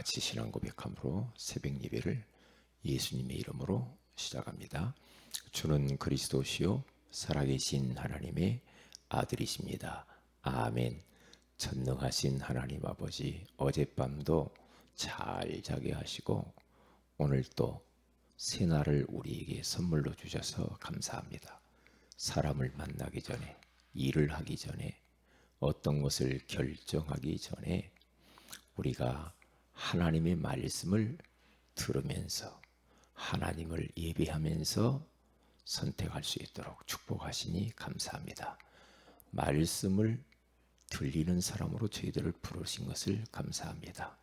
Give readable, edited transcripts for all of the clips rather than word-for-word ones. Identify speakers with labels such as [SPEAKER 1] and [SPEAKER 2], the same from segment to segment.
[SPEAKER 1] 같이 신앙 고백함으로 새벽 예배를 예수님의 이름으로 시작합니다. 주는 그리스도시요 살아계신 하나님의 아들이십니다. 아멘. 전능하신 하나님 아버지, 어젯밤도 잘 자게 하시고 오늘 또 새날을 우리에게 선물로 주셔서 감사합니다. 사람을 만나기 전에, 일을 하기 전에, 어떤 것을 결정하기 전에 우리가 하나님의 말씀을 들으면서 하나님을 예배하면서 선택할 수 있도록 축복하시니 감사합니다. 말씀을 들리는 사람으로 저희들을 부르신 것을 감사합니다.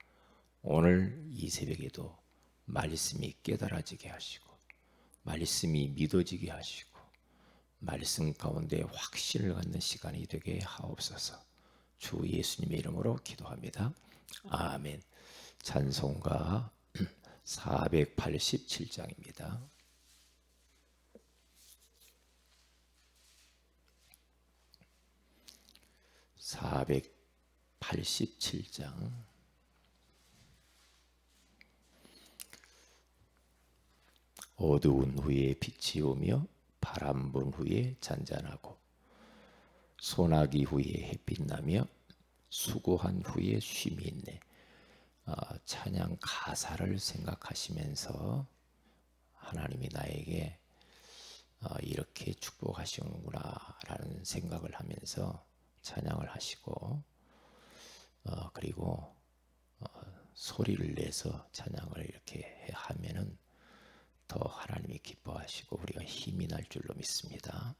[SPEAKER 1] 오늘 이 새벽에도 말씀이 깨달아지게 하시고 말씀이 믿어지게 하시고 말씀 가운데 확신을 갖는 시간이 되게 하옵소서. 주 예수님의 이름으로 기도합니다. 아멘. 찬송가 487장입니다. (487장) 어두운 후에 빛이 오며 바람 분 후에 잔잔하고 소나기 후에 햇빛 나며 수고한 후에 쉼이 있네. 찬양 가사를 생각하시면서 하나님이 나에게 이렇게 축복하시는구나 라는 생각을 하면서 찬양을 하시고 그리고 소리를 내서 찬양을 이렇게 하면은 더 하나님이 기뻐하시고 우리가 힘이 날 줄로 믿습니다.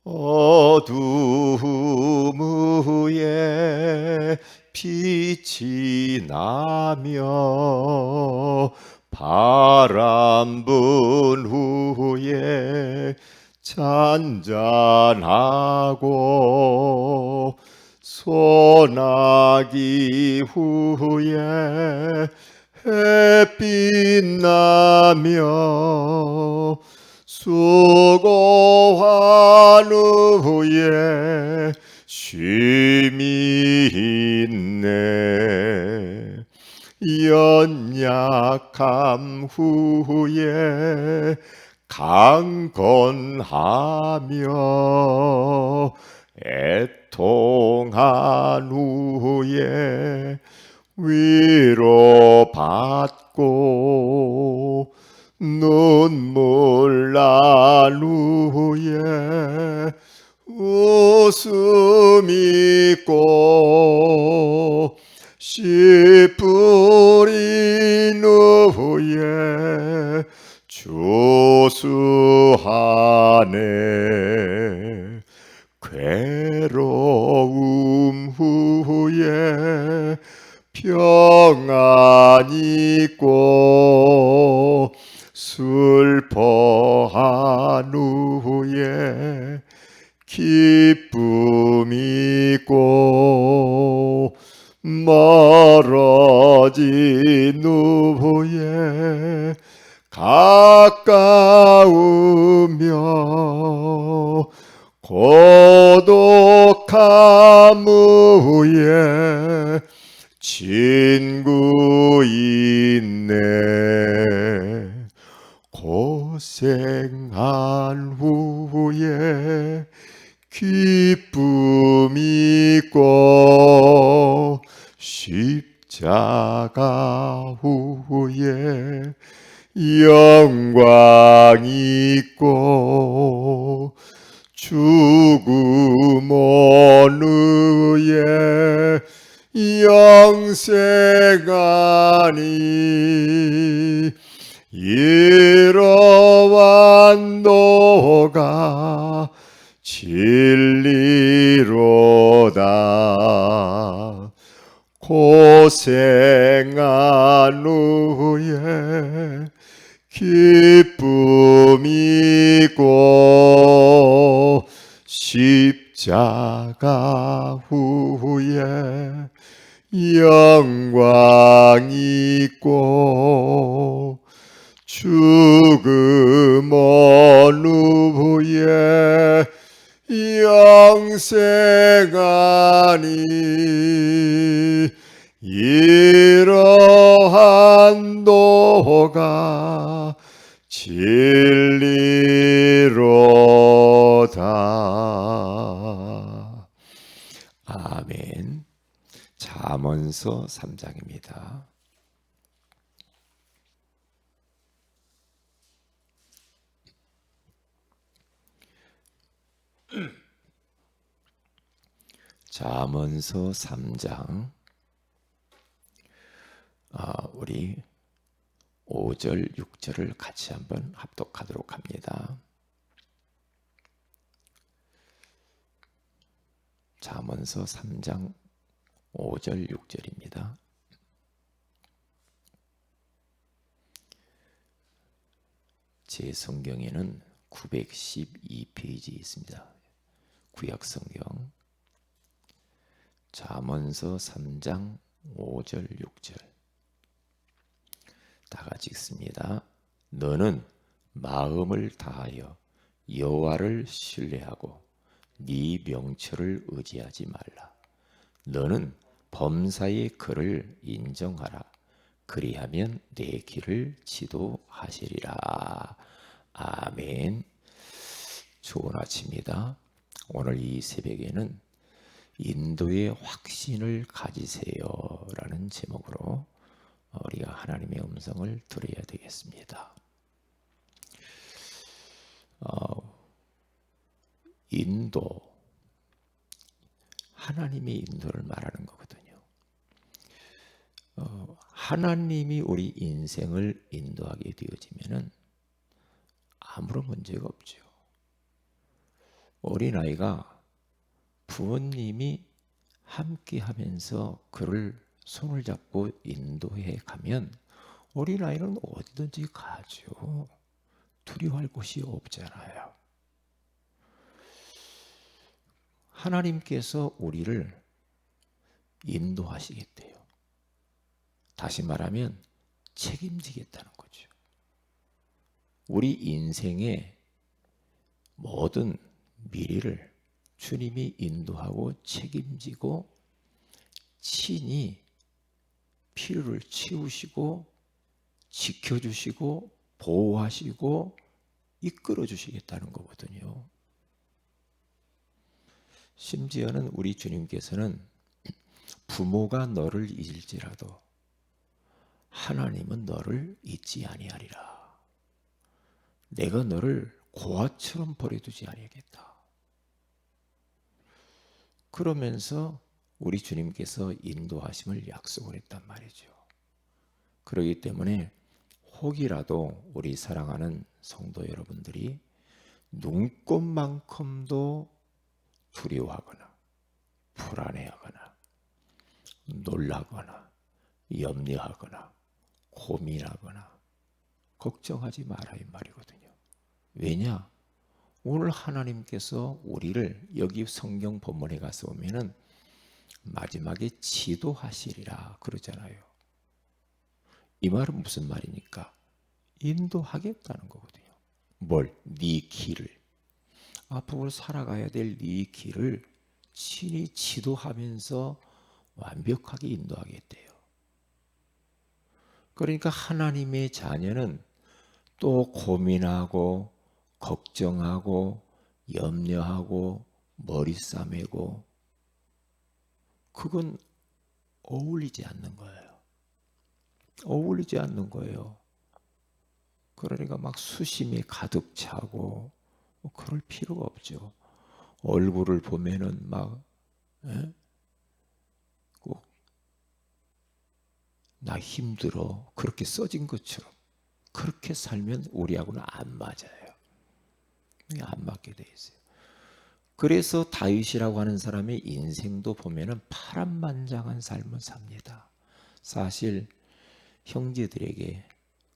[SPEAKER 1] 어두움 후에 빛이 나며 바람 분 후에 잔잔하고 소나기 후에 햇빛 나며 수고한 후에 쉼이 있네. 연약함 후에 강건하며 애통한 후에 위로받고 눈물 난 후에 웃음 있고 씨 뿌린 후에 주수하네. 괴로움 후에 평안 있고 슬퍼한 후에 기쁨 있고 멀어진 후에 가까우며 고독함 후에 친구 있네. 고생한 후에 기쁨 있고 십자가 후에 영광 있고 죽음 온 후에 영생하니 이러한 너가 진리로다. 고생한 후에 기쁨 있고 십자가 후에 영광 있고 죽음 온 후에 영생하니 잠언서 3장입니다. 잠언서 3장 우리 5절 6절을 같이 한번 합독하도록 합니다. 잠언서 3장 5절 6절입니다. 제 성경에는 912페이지 있습니다. 구약 성경 잠언서 3장 5절 6절 다 같이 읽습니다. 너는 마음을 다하여 여호와를 신뢰하고 네 명철을 의지하지 말라. 너는 범사의 그를 인정하라. 그리하면 내 길을 지도하시리라. 아멘. 좋은 아침입니다. 오늘 이 새벽에는 인도의 확신을 가지세요 라는 제목으로 우리가 하나님의 음성을 들어야 되겠습니다. 인도, 하나님의 인도를 말하는 거거든요. 하나님이 우리 인생을 인도하게 되어지면은 아무런 문제가 없죠. 어린아이가 부모님이 함께 하면서 그를 손을 잡고 인도해 가면 어린아이는 어디든지 가죠. 두려워할 곳이 없잖아요. 하나님께서 우리를 인도하시겠대요. 다시 말하면 책임지겠다는 거죠. 우리 인생의 모든 미래를 주님이 인도하고 책임지고 친히 필요를 채우시고 지켜주시고 보호하시고 이끌어 주시겠다는 거거든요. 심지어는 우리 주님께서는 부모가 너를 잊을지라도 하나님은 너를 잊지 아니하리라. 내가 너를 고아처럼 버려두지 아니하겠다. 그러면서 우리 주님께서 인도하심을 약속을 했단 말이죠. 그렇기 때문에 혹이라도 우리 사랑하는 성도 여러분들이 눈꽃만큼도 두려워하거나 불안해하거나 놀라거나 염려하거나 고민하거나 걱정하지 마라 이 말이거든요. 왜냐? 오늘 하나님께서 우리를 여기 성경 본문에 가서 보면은 마지막에 지도하시리라 그러잖아요. 이 말은 무슨 말입니까? 인도하겠다는 거거든요. 뭘? 네 길을. 앞으로 살아가야 될 네 길을 친히 지도하면서 완벽하게 인도하겠대요. 그러니까 하나님의 자녀는 또 고민하고 걱정하고 염려하고 머리 싸매고 그건 어울리지 않는 거예요. 어울리지 않는 거예요. 그러니까 막 수심이 가득 차고 그럴 필요가 없죠. 얼굴을 보면은 막 꼭 나 힘들어 그렇게 써진 것처럼 그렇게 살면 우리하고는 안 맞아요. 안 맞게 돼 있어요. 그래서 다윗이라고 하는 사람의 인생도 보면은 파란만장한 삶을 삽니다. 사실 형제들에게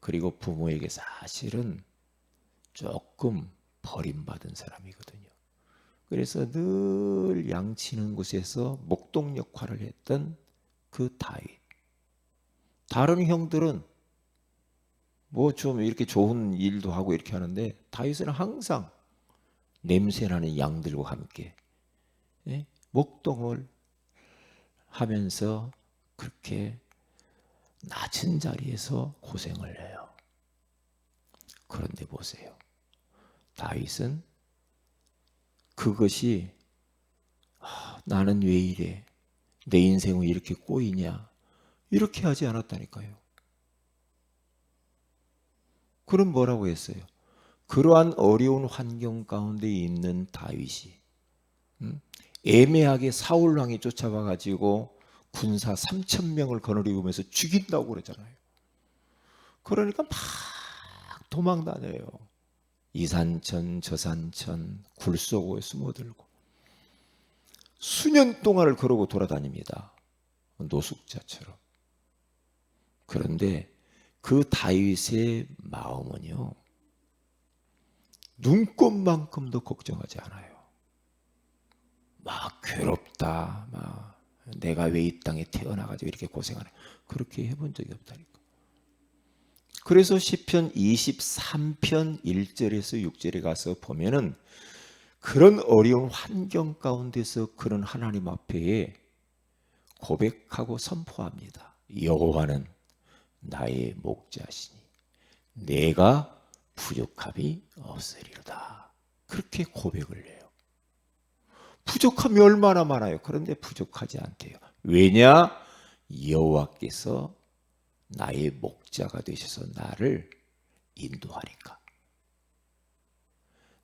[SPEAKER 1] 그리고 부모에게 사실은 조금 버림받은 사람이거든요. 그래서 늘 양치는 곳에서 목동 역할을 했던 그 다윗. 다른 형들은 뭐 좀 이렇게 좋은 일도 하고 이렇게 하는데 다윗은 항상 냄새나는 양들과 함께 목동을 하면서 그렇게 낮은 자리에서 고생을 해요. 그런데 보세요. 다윗은 그것이 나는 왜 이래? 내 인생은 이렇게 꼬이냐? 이렇게 하지 않았다니까요. 그럼 뭐라고 했어요? 그러한 어려운 환경 가운데 있는 다윗이 애매하게 사울 왕이 쫓아와 가지고 군사 3,000명을 거느리면서 죽인다고 그러잖아요. 그러니까 막 도망 다녀요. 이 산천 저 산천 굴 속에 숨어들고 수년 동안을 그러고 돌아다닙니다. 노숙자처럼. 그런데 그 다윗의 마음은요, 눈꼽만큼도 걱정하지 않아요. 막 괴롭다, 막 내가 왜 이 땅에 태어나가지고 이렇게 고생하네, 그렇게 해본 적이 없다니까. 그래서 시편 23편 1절에서 6절에 가서 보면은 그런 어려운 환경 가운데서 그런 하나님 앞에 고백하고 선포합니다. 여호와는 나의 목자시니 내가 부족함이 없으리로다. 그렇게 고백을 해요. 부족함이 얼마나 많아요. 그런데 부족하지 않대요. 왜냐? 여호와께서 나의 목자가 되셔서 나를 인도하니까.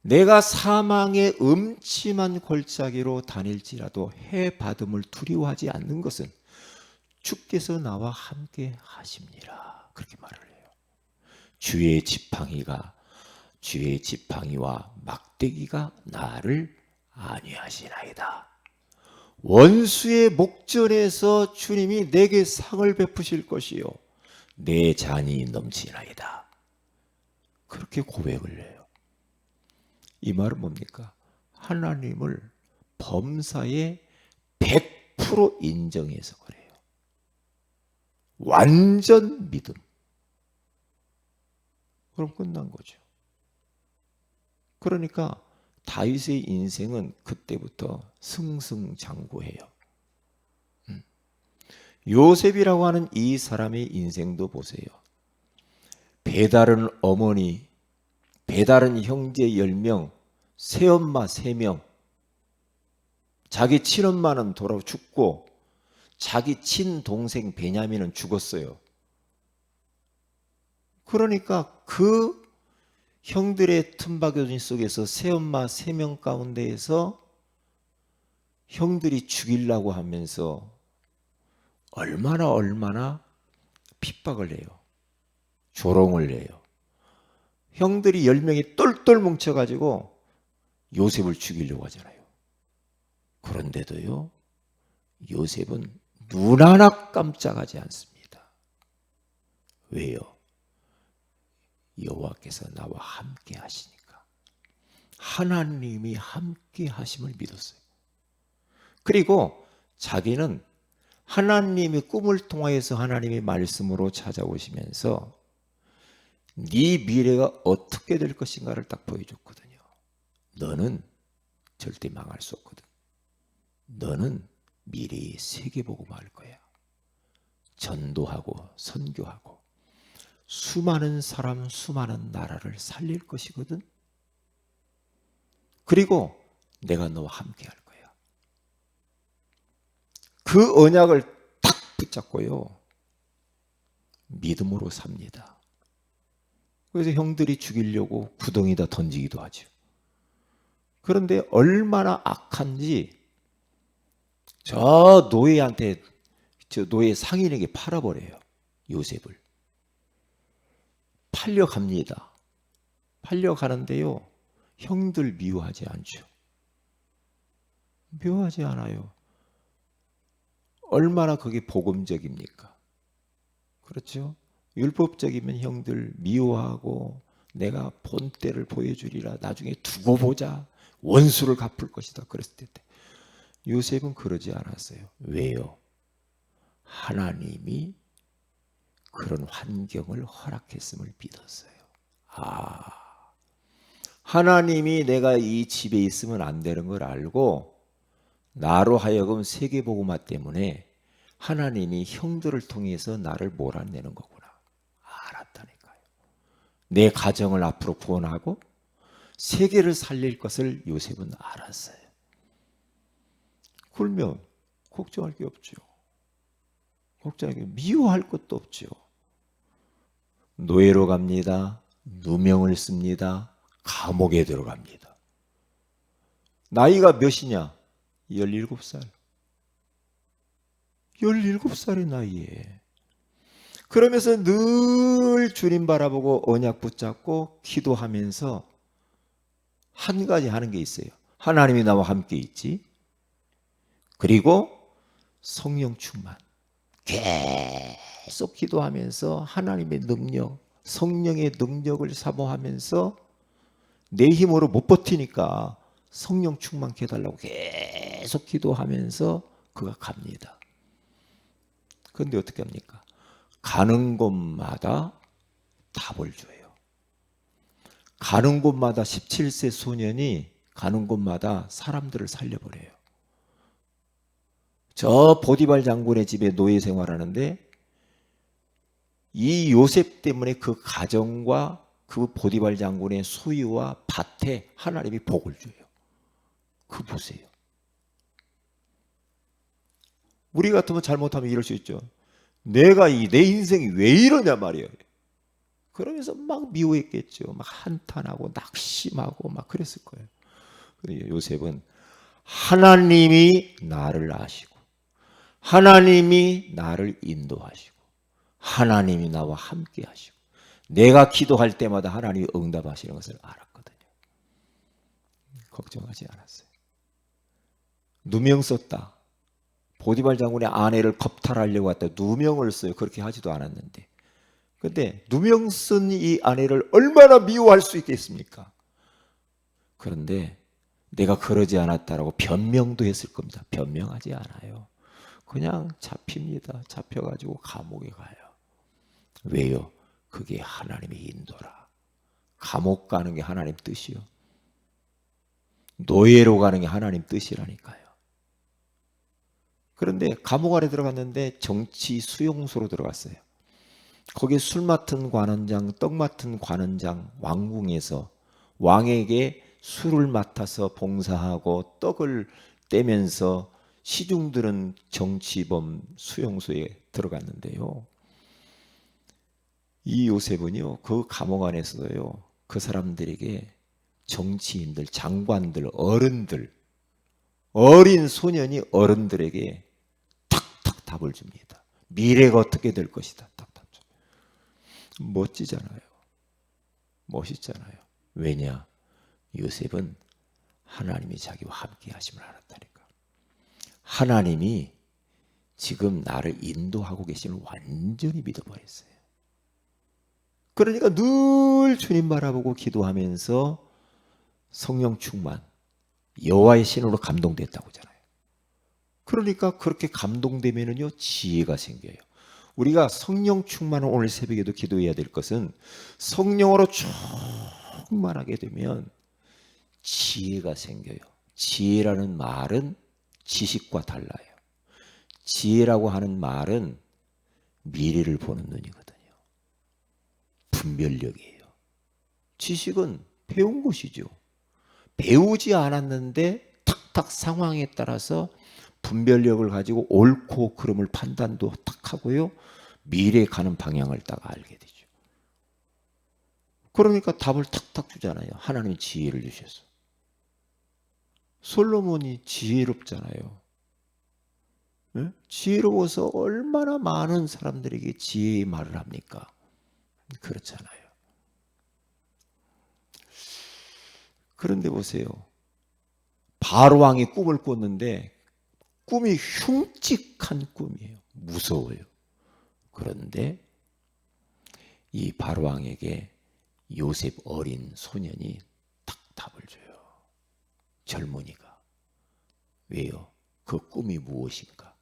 [SPEAKER 1] 내가 사망의 음침한 골짜기로 다닐지라도 해 받음을 두려워하지 않는 것은 주께서 나와 함께 하십니라. 그렇게 말을 해요. 주의 지팡이와 막대기가 나를 안위하시나이다. 원수의 목전에서 주님이 내게 상을 베푸실 것이요 내 잔이 넘치나이다. 그렇게 고백을 해요. 이 말은 뭡니까? 하나님을 범사에 100% 인정해서 그래요. 완전 믿음. 그럼 끝난 거죠. 그러니까 다윗의 인생은 그때부터 승승장구해요. 요셉이라고 하는 이 사람의 인생도 보세요. 배다른 어머니, 배다른 형제 10명, 새엄마 3명, 자기 친엄마는 돌아 죽고 자기 친동생 베냐민은 죽었어요. 그러니까 그 형들의 틈바구니 속에서 새엄마 3명 가운데에서 형들이 죽이려고 하면서 얼마나 핍박을 해요. 조롱을 해요. 형들이 10명이 똘똘 뭉쳐가지고 요셉을 죽이려고 하잖아요. 그런데도요, 요셉은 눈 하나 깜짝하지 않습니다. 왜요? 여호와께서 나와 함께 하시니까. 하나님이 함께 하심을 믿었어요. 그리고 자기는 하나님의 꿈을 통하여서 하나님의 말씀으로 찾아오시면서 네 미래가 어떻게 될 것인가를 딱 보여줬거든요. 너는 절대 망할 수 없거든. 너는 미래의 세계 보고 말 거야. 전도하고 선교하고 수많은 사람, 수많은 나라를 살릴 것이거든. 그리고 내가 너와 함께 할 거야. 그 언약을 딱 붙잡고요, 믿음으로 삽니다. 그래서 형들이 죽이려고 구덩이다 던지기도 하죠. 그런데 얼마나 악한지 저 노예한테, 저 노예 상인에게 팔아버려요. 요셉을. 팔려갑니다. 팔려가는데요, 형들 미워하지 않죠. 미워하지 않아요. 얼마나 그게 복음적입니까? 그렇죠? 율법적이면 형들 미워하고 내가 본때를 보여주리라, 나중에 두고 보자, 원수를 갚을 것이다 그랬을 때 요셉은 그러지 않았어요. 왜요? 하나님이 그런 환경을 허락했음을 믿었어요. 하나님이 내가 이 집에 있으면 안 되는 걸 알고 나로 하여금 세계복음화 때문에 하나님이 형들을 통해서 나를 몰아내는 거구나 알았다니까요. 내 가정을 앞으로 구원하고 세계를 살릴 것을 요셉은 알았어요. 굴면 걱정할 게 없죠. 걱정할 게 미워할 것도 없죠. 노예로 갑니다. 누명을 씁니다. 감옥에 들어갑니다. 나이가 몇이냐? 17살. 17살의 나이에. 그러면서 늘 주님 바라보고 언약 붙잡고 기도하면서 한 가지 하는 게 있어요. 하나님이 나와 함께 있지. 그리고 성령 충만. 계속 기도하면서 하나님의 능력, 성령의 능력을 사모하면서 내 힘으로 못 버티니까 성령 충만케 해달라고 계속 기도하면서 그가 갑니다. 그런데 어떻게 합니까? 가는 곳마다 답을 줘요. 가는 곳마다 17세 소년이 가는 곳마다 사람들을 살려버려요. 저 보디발 장군의 집에 노예 생활하는데 이 요셉 때문에 그 가정과 그 보디발 장군의 소유와 밭에 하나님이 복을 줘요. 그 보세요. 우리 같으면 잘못하면 이럴 수 있죠. 내가 내 인생이 왜 이러냐 말이에요. 그러면서 막 미워했겠죠. 막 한탄하고 낙심하고 막 그랬을 거예요. 그런데 요셉은 하나님이 나를 아시고 하나님이 나를 인도하시고 하나님이 나와 함께 하시고 내가 기도할 때마다 하나님이 응답하시는 것을 알았거든요. 걱정하지 않았어요. 누명 썼다. 보디발 장군의 아내를 겁탈하려고 했다. 누명을 써요. 그렇게 하지도 않았는데. 근데 누명 쓴 이 아내를 얼마나 미워할 수 있겠습니까? 그런데 내가 그러지 않았다라고 변명도 했을 겁니다. 변명하지 않아요. 그냥 잡힙니다. 잡혀가지고 감옥에 가요. 왜요? 그게 하나님의 인도라. 감옥 가는 게 하나님 뜻이요. 노예로 가는 게 하나님 뜻이라니까요. 그런데 감옥 안에 들어갔는데 정치 수용소로 들어갔어요. 거기에 술 맡은 관원장, 떡 맡은 관원장, 왕궁에서 왕에게 술을 맡아서 봉사하고 떡을 떼면서 시중들은 정치범 수용소에 들어갔는데요. 이 요셉은요, 그 감옥 안에서도요, 그 사람들에게 정치인들, 장관들, 어른들, 어린 소년이 어른들에게 탁탁 답을 줍니다. 미래가 어떻게 될 것이다. 탁탁. 멋지잖아요. 멋있잖아요. 왜냐? 요셉은 하나님이 자기와 함께 하심을 알았다니까. 하나님이 지금 나를 인도하고 계심을 완전히 믿어버렸어요. 그러니까 늘 주님 바라보고 기도하면서 성령 충만, 여호와의 신으로 감동됐다고 하잖아요. 그러니까 그렇게 감동되면은요, 지혜가 생겨요. 우리가 성령 충만을 오늘 새벽에도 기도해야 될 것은 성령으로 충만하게 되면 지혜가 생겨요. 지혜라는 말은 지식과 달라요. 지혜라고 하는 말은 미래를 보는 눈이거든요. 분별력이에요. 지식은 배운 것이죠. 배우지 않았는데 탁탁 상황에 따라서 분별력을 가지고 옳고 그름을 판단도 탁 하고요. 미래에 가는 방향을 딱 알게 되죠. 그러니까 답을 탁탁 주잖아요. 하나님이 지혜를 주셔서. 솔로몬이 지혜롭잖아요. 네? 지혜로워서 얼마나 많은 사람들에게 지혜의 말을 합니까? 그렇잖아요. 그런데 보세요. 바로왕이 꿈을 꿨는데 꿈이 흉측한 꿈이에요. 무서워요. 그런데 이 바로왕에게 요셉 어린 소년이 딱 답을 줘요. 젊은이가. 왜요? 그 꿈이 무엇인가?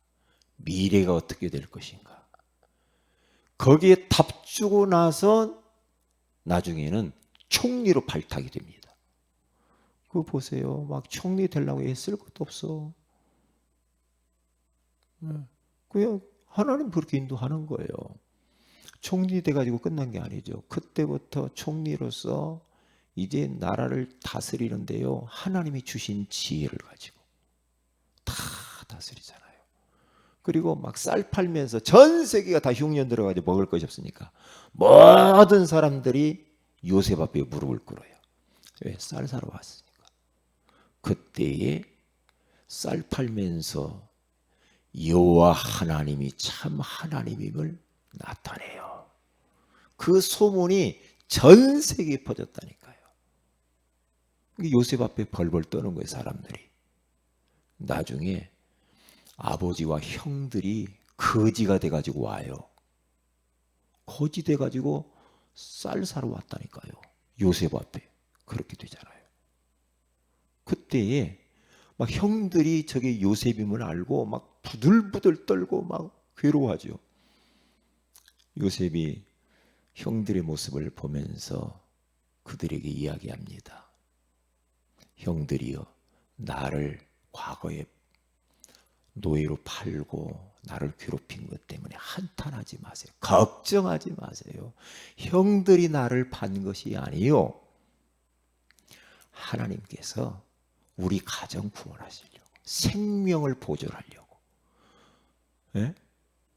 [SPEAKER 1] 미래가 어떻게 될 것인가? 거기에 답 주고 나서 나중에는 총리로 발탁이 됩니다. 그거 보세요. 막 총리 되려고 애쓸 것도 없어. 그냥 하나님 그렇게 인도하는 거예요. 총리 돼가지고 끝난 게 아니죠. 그때부터 총리로서 이제 나라를 다스리는데요. 하나님이 주신 지혜를 가지고 다 다스리잖아요. 그리고 막 쌀 팔면서 전 세계가 다 흉년 들어가지고 먹을 것이 없으니까 모든 사람들이 요셉 앞에 무릎을 꿇어요. 왜? 쌀 사러 왔으니까. 그때에 쌀 팔면서 여호와 하나님이 참 하나님임을 나타내요. 그 소문이 전 세계에 퍼졌다니까요. 요셉 앞에 벌벌 떠는 거예요, 사람들이. 나중에 아버지와 형들이 거지가 돼가지고 와요. 거지 돼가지고 쌀 사러 왔다니까요. 요셉 앞에. 그렇게 되잖아요. 그때에 막 형들이 저게 요셉임을 알고 막 부들부들 떨고 막 괴로워하죠. 요셉이 형들의 모습을 보면서 그들에게 이야기합니다. 형들이여, 나를 과거에 노예로 팔고 나를 괴롭힌 것 때문에 한탄하지 마세요. 걱정하지 마세요. 형들이 나를 판 것이 아니요, 하나님께서 우리 가정 구원하시려고, 생명을 보존하려고, 예?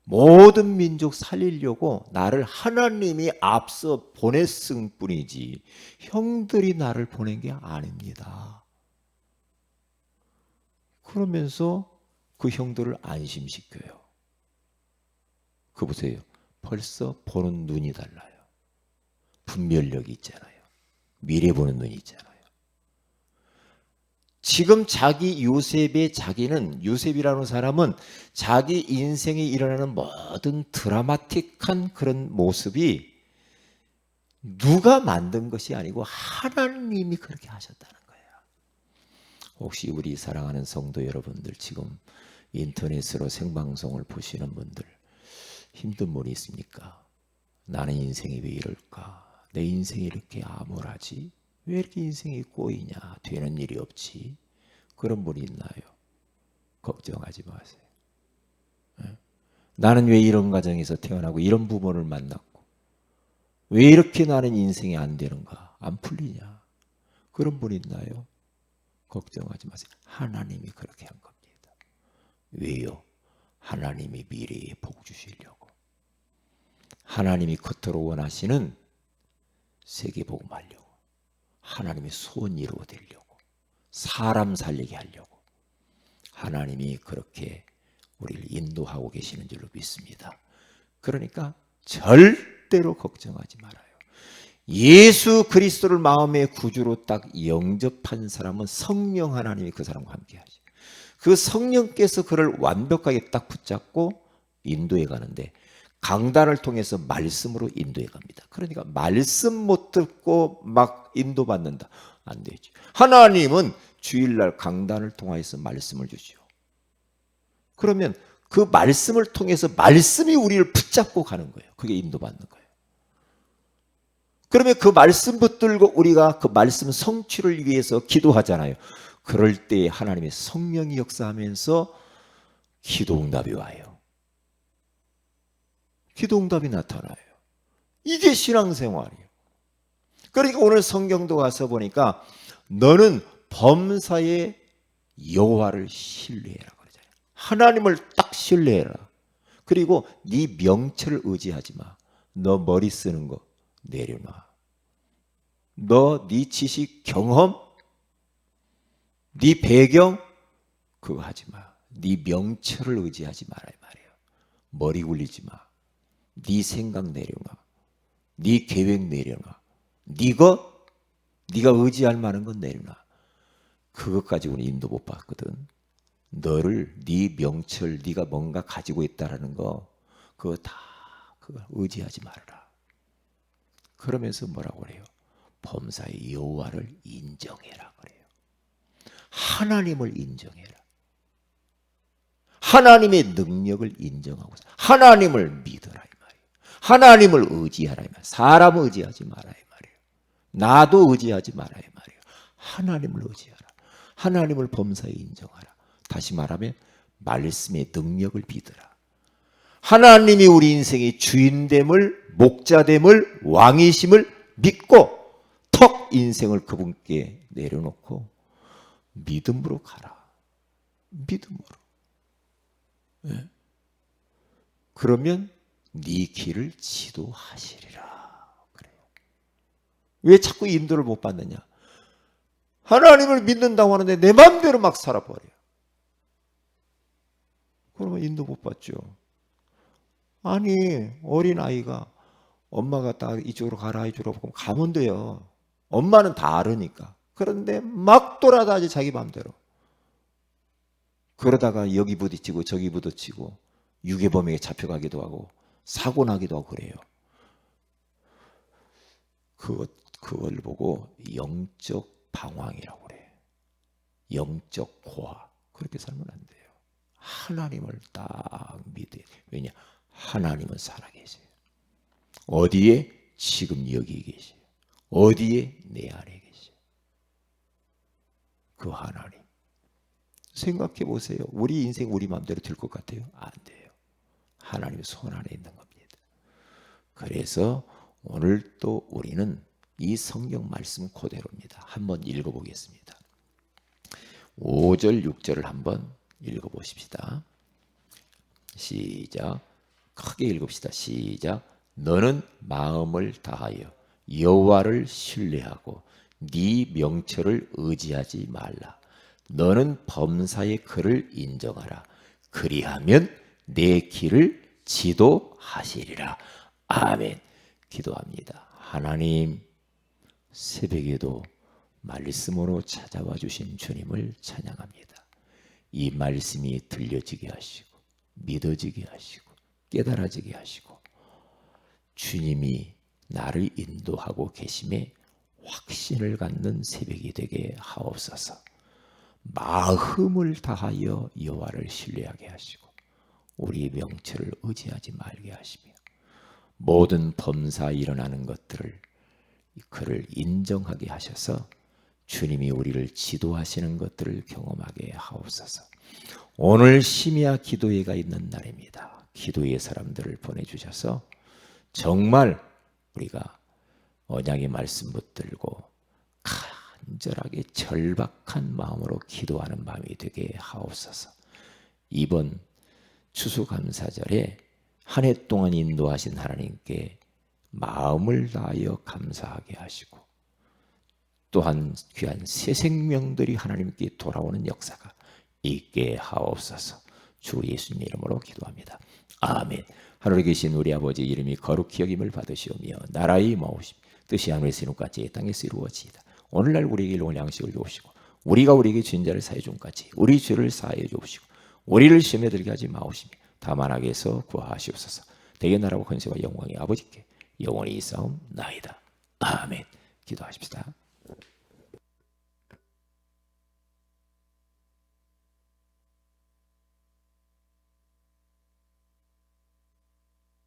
[SPEAKER 1] 모든 민족 살리려고 나를 하나님이 앞서 보냈을 뿐이지 형들이 나를 보낸 게 아닙니다. 그러면서 그 형들을 안심시켜요. 그 보세요. 벌써 보는 눈이 달라요. 분별력이 있잖아요. 미래 보는 눈이 있잖아요. 지금 요셉이라는 사람은 자기 인생에 일어나는 모든 드라마틱한 그런 모습이 누가 만든 것이 아니고 하나님이 그렇게 하셨다는 거예요. 혹시 우리 사랑하는 성도 여러분들, 지금 인터넷으로 생방송을 보시는 분들 힘든 분이 있습니까? 나는 인생이 왜 이럴까? 내 인생이 이렇게 암울하지? 왜 이렇게 인생이 꼬이냐? 되는 일이 없지? 그런 분이 있나요? 걱정하지 마세요. 나는 왜 이런 가정에서 태어나고 이런 부모를 만났고 왜 이렇게 나는 인생이 안 되는가? 안 풀리냐? 그런 분 있나요? 걱정하지 마세요. 하나님이 그렇게 한 겁니다. 왜요? 하나님이 미래에 복 주시려고. 하나님이 겉으로 원하시는 세계복음 하려고. 하나님의 소원 이루어내려고. 사람 살리게 하려고. 하나님이 그렇게 우리를 인도하고 계시는 줄로 믿습니다. 그러니까 절대로 걱정하지 말아요. 예수 그리스도를 마음의 구주로 딱 영접한 사람은 성령 하나님이 그 사람과 함께 하시죠. 그 성령께서 그를 완벽하게 딱 붙잡고 인도해 가는데, 강단을 통해서 말씀으로 인도해 갑니다. 그러니까 말씀 못 듣고 막 인도받는다, 안 되죠. 하나님은 주일날 강단을 통해서 말씀을 주죠. 그러면 그 말씀을 통해서 말씀이 우리를 붙잡고 가는 거예요. 그게 인도받는 거예요. 그러면 그 말씀 붙들고 우리가 그 말씀 성취를 위해서 기도하잖아요. 그럴 때 하나님의 성령이 역사하면서 기도응답이 와요. 기도응답이 나타나요. 이게 신앙생활이에요. 그러니까 오늘 성경도 가서 보니까 너는 범사의 여호와를 신뢰해라 그러잖아요. 하나님을 딱 신뢰해라. 그리고 네 명철을 의지하지 마. 너 머리 쓰는 거 내려놔. 네 지식, 경험, 네 배경 그거 하지 마. 네 명철을 의지하지 마라 이 말이에요. 머리 굴리지 마. 네 생각 내려놔. 네 계획 내려놔. 네가 의지할 만한 건 내려놔. 그것 가지고는 인도 못 받거든. 너를 네 명철, 네가 뭔가 가지고 있다라는 거 그거 의지하지 말아라. 그러면서 뭐라고 그래요? 범사의 여호와를 인정해라 그래요. 하나님을 인정해라. 하나님의 능력을 인정하고 하나님을 믿어라 이 말이에요. 하나님을 의지하라 이 말이에요. 사람을 의지하지 마라 이 말이에요. 나도 의지하지 마라 이 말이에요. 하나님을 의지하라. 하나님을 범사에 인정하라. 다시 말하면 말씀의 능력을 믿어라. 하나님이 우리 인생의 주인됨을, 목자됨을, 왕이심을 믿고 턱 인생을 그분께 내려놓고 믿음으로 가라. 믿음으로. 네. 그러면 네 길을 지도하시리라. 그래요. 왜 자꾸 인도를 못 받느냐? 하나님을 믿는다고 하는데 내 마음대로 막 살아버려요. 그러면 인도 못 받죠. 아니, 어린아이가 엄마가 딱 이쪽으로 가라 이쪽으로 가면 돼요. 엄마는 다 알으니까. 그런데 막 돌아다니지 자기 마음대로. 그러다가 여기 부딪히고 저기 부딪히고 유괴범에게 잡혀가기도 하고 사고 나기도 하고 그래요. 그걸 보고 영적 방황이라고 그래요. 영적 고아. 그렇게 살면 안 돼요. 하나님을 딱 믿어야 돼요. 왜냐? 하나님은 살아계세요. 어디에? 지금 여기 계세요. 어디에? 내 안에 계세요. 그 하나님. 생각해 보세요. 우리 인생 우리 마음대로 될 것 같아요? 안 돼요. 하나님의 손 안에 있는 겁니다. 그래서 오늘 또 우리는 이 성경 말씀 그대로입니다. 한번 읽어보겠습니다. 5절, 6절을 한번 읽어보십시다. 시작. 크게 읽읍시다. 시작. 너는 마음을 다하여 여호와를 신뢰하고 네 명철을 의지하지 말라. 너는 범사의 그를 인정하라. 그리하면 내 길을 지도하시리라. 아멘. 기도합니다. 하나님, 새벽에도 말씀으로 찾아와 주신 주님을 찬양합니다. 이 말씀이 들려지게 하시고 믿어지게 하시고 깨달아지게 하시고 주님이 나를 인도하고 계심에 확신을 갖는 새벽이 되게 하옵소서. 마음을 다하여 여호와를 신뢰하게 하시고 우리 명철을 의지하지 말게 하시며 모든 범사 일어나는 것들을 그를 인정하게 하셔서 주님이 우리를 지도하시는 것들을 경험하게 하옵소서. 오늘 심야 기도회가 있는 날입니다. 기도회 사람들을 보내주셔서 정말 우리가 언약의 말씀 붙들고 간절하게 절박한 마음으로 기도하는 마음이 되게 하옵소서. 이번 추수감사절에 한 해 동안 인도하신 하나님께 마음을 다하여 감사하게 하시고 또한 귀한 새 생명들이 하나님께 돌아오는 역사가 있게 하옵소서. 주 예수님의 이름으로 기도합니다. 아멘. 하늘에 계신 우리 아버지 이름이 거룩히 여김을 받으시오며 나라의 임하오심 뜻이 하늘에서 이룬 같이 땅에서 이루어지이다. 오늘날 우리에게 일용할 양식을 주옵시고 우리가 우리에게 진 자를 사해 준 같이 우리 죄를 사하여 주옵시고 우리를 시험에 들게 하지 마옵시며 다만 악에서 구하시옵소서. 대개 나라와 권세와 영광이 아버지께 영원히 있사옵나이다. 아멘. 기도하십시다.